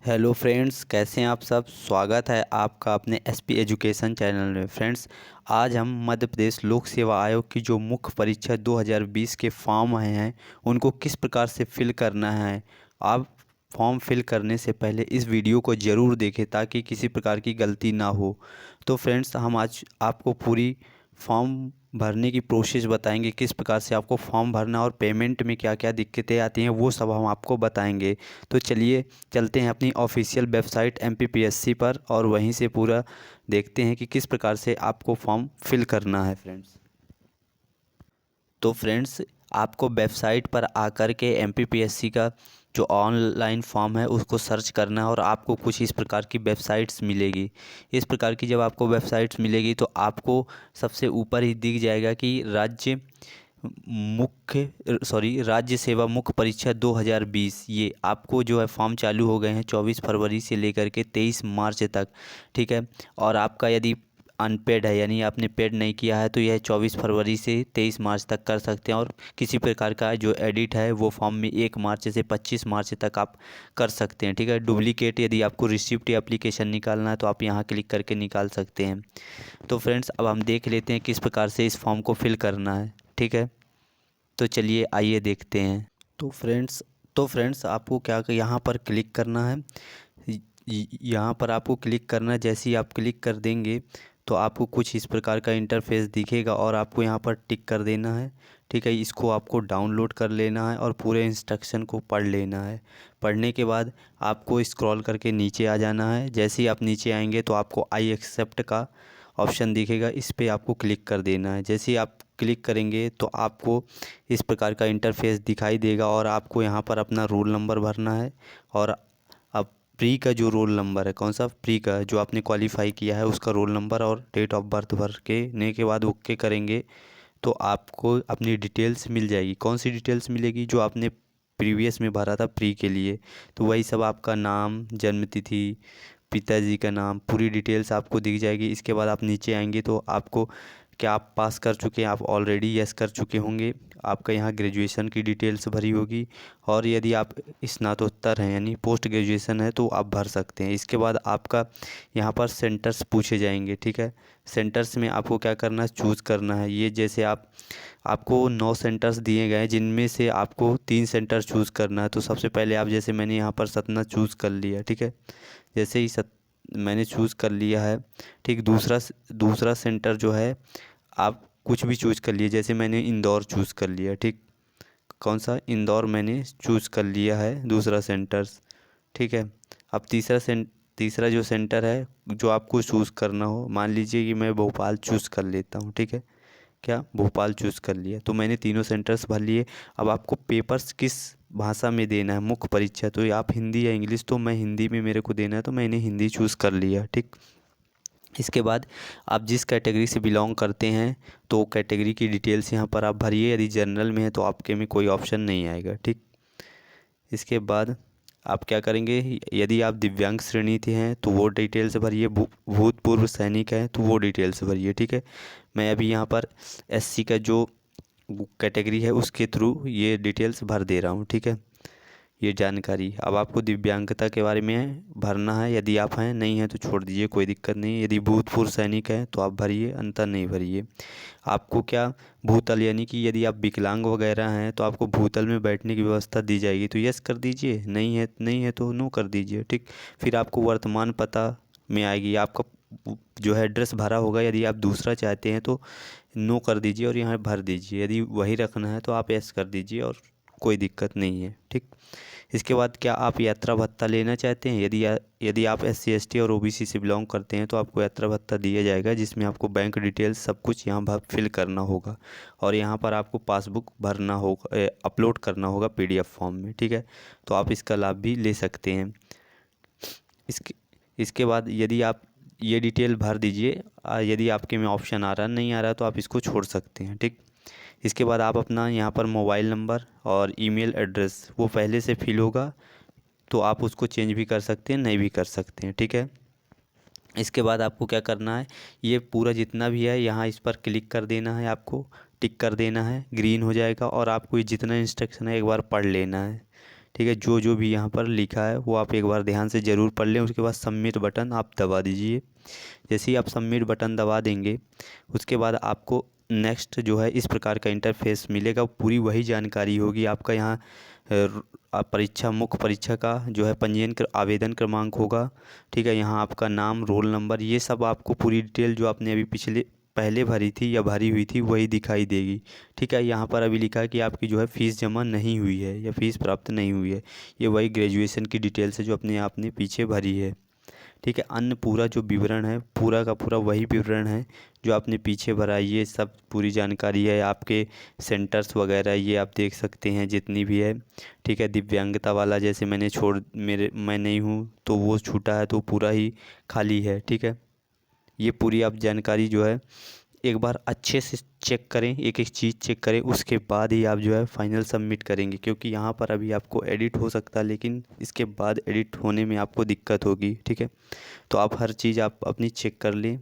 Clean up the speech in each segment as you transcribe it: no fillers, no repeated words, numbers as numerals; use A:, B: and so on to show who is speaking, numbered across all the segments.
A: Hello friends, कैसे हैं आप सब। स्वागत है आपका अपने एसपी एजुकेशन चैनल में। फ्रेंड्स, आज हम मध्य प्रदेश लोक सेवा आयोग की जो मुख्य परीक्षा 2020 के फॉर्म आए हैं उनको किस प्रकार से फिल करना है। आप फॉर्म फिल करने से पहले इस वीडियो को ज़रूर देखें ताकि किसी प्रकार की गलती ना हो। तो फ्रेंड्स, हम आज आपको पूरी फॉर्म भरने की प्रोसेस बताएंगे, किस प्रकार से आपको फॉर्म भरना और पेमेंट में क्या क्या दिक्कतें आती हैं वो सब हम आपको बताएंगे। तो चलिए चलते हैं अपनी ऑफिशियल वेबसाइट एमपीपीएससी पर और वहीं से पूरा देखते हैं कि किस प्रकार से आपको फॉर्म फिल करना है। फ्रेंड्स, आपको वेबसाइट पर आकर के एमपीपीएससी का जो ऑनलाइन फॉर्म है उसको सर्च करना है और आपको कुछ इस प्रकार की वेबसाइट्स मिलेगी। इस प्रकार की जब आपको वेबसाइट्स मिलेगी तो आपको सबसे ऊपर ही दिख जाएगा कि राज्य सेवा मुख्य परीक्षा 2020। ये आपको जो है फॉर्म चालू हो गए हैं 24 फरवरी से लेकर के 23 मार्च तक। ठीक है। और आपका यदि अनपेड है यानी आपने पेड नहीं किया है तो यह 24 फरवरी से 23 मार्च तक कर सकते हैं। और किसी प्रकार का जो एडिट है वो फॉर्म में 1 मार्च से 25 मार्च तक आप कर सकते हैं। ठीक है। डुप्लीकेट यदि आपको रिसिप्ट या एप्लीकेशन निकालना है तो आप यहाँ क्लिक करके निकाल सकते हैं। तो फ्रेंड्स, अब हम देख लेते हैं किस प्रकार से इस फॉर्म को फिल करना है। ठीक है। तो चलिए आइए देखते हैं। तो फ्रेंड्स आपको क्या यहाँ पर क्लिक करना है। यहाँ पर आपको क्लिक करना है। जैसे ही आप क्लिक कर देंगे तो आपको कुछ इस प्रकार का इंटरफेस दिखेगा और आपको यहाँ पर टिक कर देना है। ठीक है। इसको आपको डाउनलोड कर लेना है और पूरे इंस्ट्रक्शन को पढ़ लेना है। पढ़ने के बाद आपको स्क्रॉल करके नीचे आ जाना है। जैसे ही आप नीचे आएंगे तो आपको आई एक्सेप्ट का ऑप्शन दिखेगा, इस पर आपको क्लिक कर देना है। जैसे ही आप क्लिक करेंगे तो आपको इस प्रकार का इंटरफेस दिखाई देगा और आपको यहाँ पर अपना रोल नंबर भरना है। और अब प्री का जो रोल नंबर है, कौन सा प्री का जो आपने क्वालिफाई किया है उसका रोल नंबर और डेट ऑफ बर्थ भर के ने के बाद ओके करेंगे तो आपको अपनी डिटेल्स मिल जाएगी। कौन सी डिटेल्स मिलेगी? जो आपने प्रीवियस में भरा था प्री के लिए, तो वही सब आपका नाम, जन्म तिथि, पिताजी का नाम, पूरी डिटेल्स आपको दिख जाएगी। इसके बाद आप नीचे आएंगे तो आपको क्या आप पास कर चुके हैं? आप ऑलरेडी यस कर चुके होंगे। आपका यहाँ ग्रेजुएशन की डिटेल्स भरी होगी और यदि आप स्नातकोत्तर हैं यानी पोस्ट ग्रेजुएशन है तो आप भर सकते हैं। इसके बाद आपका यहाँ पर सेंटर्स पूछे जाएंगे। ठीक है। सेंटर्स में आपको क्या करना है? चूज़ करना है। ये जैसे आपको 9 सेंटर्स दिए गए हैं जिनमें से आपको 3 सेंटर चूज़ करना है। तो सबसे पहले आप जैसे मैंने यहाँ पर सतना चूज़ कर लिया। ठीक है। जैसे ही मैंने चूज़ कर लिया है। ठीक। दूसरा सेंटर जो है आप कुछ भी चूज़ कर लिए। जैसे मैंने इंदौर चूज़ कर लिया। ठीक। कौन सा? इंदौर मैंने चूज़ कर लिया है दूसरा सेंटर्स। ठीक है। अब तीसरा जो सेंटर है जो आपको चूज़ करना हो, मान लीजिए कि मैं भोपाल चूज़ कर लेता हूँ। ठीक है। क्या? भोपाल चूज़ कर लिया तो मैंने तीनों सेंटर्स भर लिए। अब आपको पेपर्स किस भाषा में देना है मुख्य परीक्षा, तो आप हिंदी या इंग्लिश, तो मैं हिंदी में मेरे को देना है तो मैंने हिंदी चूज़ कर लिया। ठीक। इसके बाद आप जिस कैटेगरी से बिलोंग करते हैं तो कैटेगरी की डिटेल्स यहाँ पर आप भरिए। यदि जनरल में है तो आपके में कोई ऑप्शन नहीं आएगा। ठीक। इसके बाद आप क्या करेंगे? यदि आप दिव्यांग श्रेणी के हैं तो वो डिटेल्स भरिए। भूतपूर्व सैनिक हैं तो वो डिटेल्स भरिए। ठीक है। मैं अभी यहाँ पर एससी का जो कैटेगरी है उसके थ्रू ये डिटेल्स भर दे रहा हूँ। ठीक है। ये जानकारी अब आपको दिव्यांगता के बारे में भरना है। यदि आप हैं, नहीं हैं तो छोड़ दीजिए, कोई दिक्कत नहीं। यदि भूतपूर्व सैनिक हैं तो आप भरिए, अंतर नहीं भरिए। आपको क्या भूतल यानी कि यदि आप विकलांग वगैरह हैं तो आपको भूतल में बैठने की व्यवस्था दी जाएगी तो यस कर दीजिए, नहीं है तो नो कर दीजिए। ठीक। फिर आपको वर्तमान पता में आएगी आपका जो है एड्रेस भरा होगा। यदि आप दूसरा चाहते हैं तो नो कर दीजिए और यहाँ भर दीजिए। यदि वही रखना है तो आप यस कर दीजिए और कोई दिक्कत नहीं है। ठीक। इसके बाद क्या आप यात्रा भत्ता लेना चाहते हैं? यदि आप SC ST और OBC से बिलोंग करते हैं तो आपको यात्रा भत्ता दिया जाएगा, जिसमें आपको बैंक डिटेल्स सब कुछ यहाँ भर फिल करना होगा और यहाँ पर आपको पासबुक भरना होगा, अपलोड करना होगा PDF फॉर्म में। ठीक है। तो आप इसका लाभ भी ले सकते हैं। इसके इसके बाद यदि आप ये डिटेल भर दीजिए। यदि आपके में ऑप्शन आ रहा नहीं आ रहा तो आप इसको छोड़ सकते हैं। ठीक। इसके बाद आप अपना यहाँ पर मोबाइल नंबर और ईमेल एड्रेस वो पहले से फिल होगा तो आप उसको चेंज भी कर सकते हैं, नहीं भी कर सकते हैं। ठीक है। इसके बाद आपको क्या करना है? ये पूरा जितना भी है यहाँ इस पर क्लिक कर देना है, आपको टिक कर देना है, ग्रीन हो जाएगा और आपको ये जितना इंस्ट्रक्शन है एक बार पढ़ लेना है। ठीक है। जो जो भी यहाँ पर लिखा है वो आप एक बार ध्यान से ज़रूर पढ़ लें। उसके बाद सबमिट बटन आप दबा दीजिए। जैसे ही आप सबमिट बटन दबा देंगे उसके बाद आपको नेक्स्ट जो है इस प्रकार का इंटरफेस मिलेगा। पूरी वही जानकारी होगी आपका यहाँ परीक्षा मुख्य परीक्षा का जो है पंजीयन आवेदन क्रमांक होगा, ठीक है। यहाँ आपका नाम, रोल नंबर, ये सब आपको पूरी डिटेल जो आपने अभी पहले भरी थी या भरी हुई थी वही दिखाई देगी, ठीक है। यहाँ पर अभी लिखा है कि आपकी जो है फ़ीस जमा नहीं हुई है या फ़ीस प्राप्त नहीं हुई है। ये वही ग्रेजुएशन की डिटेल्स है जो अपने आपने पीछे भरी है, ठीक है। अन्य पूरा जो विवरण है पूरा का पूरा वही विवरण है जो आपने पीछे भरा है। ये सब पूरी जानकारी है। आपके सेंटर्स वगैरह ये आप देख सकते हैं जितनी भी है, ठीक है। दिव्यांगता वाला जैसे मैं नहीं हूँ तो वो छूटा है तो पूरा ही खाली है, ठीक है। ये पूरी आप जानकारी जो है एक बार अच्छे से चेक करें, एक एक चीज़ चेक करें, उसके बाद ही आप जो है फाइनल सबमिट करेंगे। क्योंकि यहाँ पर अभी आपको एडिट हो सकता है लेकिन इसके बाद एडिट होने में आपको दिक्कत होगी, ठीक है। तो आप हर चीज़ आप अपनी चेक कर लें,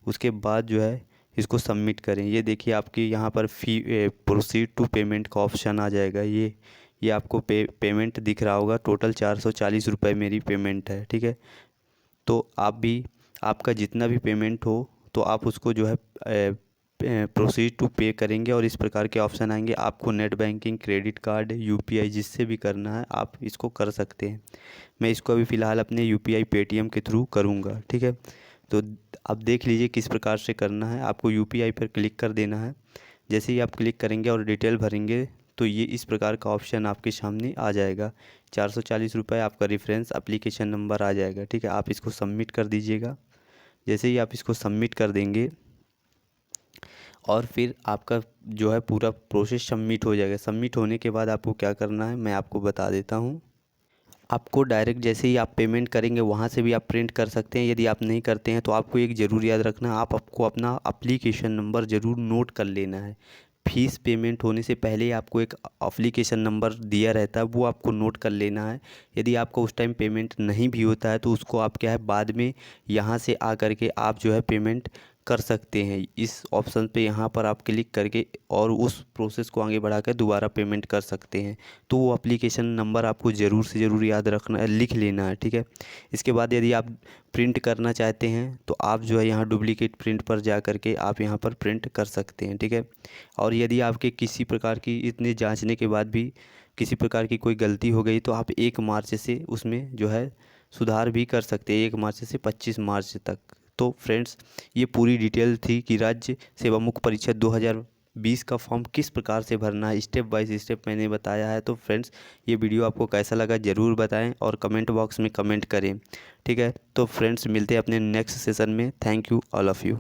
A: उसके बाद जो है इसको सबमिट करें। ये देखिए आपकी यहाँ पर प्रोसीड टू पेमेंट का ऑप्शन आ जाएगा। ये आपको पेमेंट दिख रहा होगा। टोटल 440 रुपये मेरी पेमेंट है, ठीक है। तो आप भी आपका जितना भी पेमेंट हो तो आप उसको जो है प्रोसीड टू पे करेंगे और इस प्रकार के ऑप्शन आएंगे। आपको net banking, credit card, UPI जिससे भी करना है आप इसको कर सकते हैं। मैं इसको अभी फ़िलहाल अपने यूपीआई पेटीएम के थ्रू करूँगा, ठीक है। तो आप देख लीजिए किस प्रकार से करना है। आपको यूपीआई पर क्लिक कर देना है। जैसे ही आप क्लिक करेंगे और डिटेल भरेंगे तो ये इस प्रकार का ऑप्शन आपके सामने आ जाएगा। 440 रुपये आपका रेफरेंस एप्लीकेशन नंबर आ जाएगा, ठीक है। आप इसको सबमिट कर दीजिएगा। जैसे ही आप इसको सबमिट कर देंगे और फिर आपका जो है पूरा प्रोसेस सबमिट हो जाएगा। सबमिट होने के बाद आपको क्या करना है मैं आपको बता देता हूँ। आपको डायरेक्ट जैसे ही आप पेमेंट करेंगे वहाँ से भी आप प्रिंट कर सकते हैं। यदि आप नहीं करते हैं तो आपको एक ज़रूर याद रखना, आपको अपना एप्लीकेशन नंबर ज़रूर नोट कर लेना है। फ़ीस पेमेंट होने से पहले आपको एक एप्लीकेशन नंबर दिया रहता है, वो आपको नोट कर लेना है। यदि आपका उस टाइम पेमेंट नहीं भी होता है तो उसको आप क्या है बाद में यहाँ से आ कर के आप जो है पेमेंट कर सकते हैं। इस ऑप्शन पे यहाँ पर आप क्लिक करके और उस प्रोसेस को आगे बढ़ा कर दोबारा पेमेंट कर सकते हैं। तो वो एप्लीकेशन नंबर आपको ज़रूर से ज़रूर याद रखना, लिख लेना है, ठीक है। इसके बाद यदि आप प्रिंट करना चाहते हैं तो आप जो है यहाँ डुप्लीकेट प्रिंट पर जा कर के आप यहाँ पर प्रिंट कर सकते हैं, ठीक है। और यदि आपके किसी प्रकार की इतने जांचने के बाद भी किसी प्रकार की कोई गलती हो गई तो आप 1 मार्च से उसमें जो है सुधार भी कर सकते हैं, 1 मार्च से 25 मार्च तक। तो फ्रेंड्स ये पूरी डिटेल थी कि राज्य सेवा मुख्य परीक्षा 2020 का फॉर्म किस प्रकार से भरना है, स्टेप बाय स्टेप मैंने बताया है। तो फ्रेंड्स ये वीडियो आपको कैसा लगा ज़रूर बताएं और कमेंट बॉक्स में कमेंट करें, ठीक है। तो फ्रेंड्स मिलते हैं अपने नेक्स्ट सेशन में। Thank you all of you.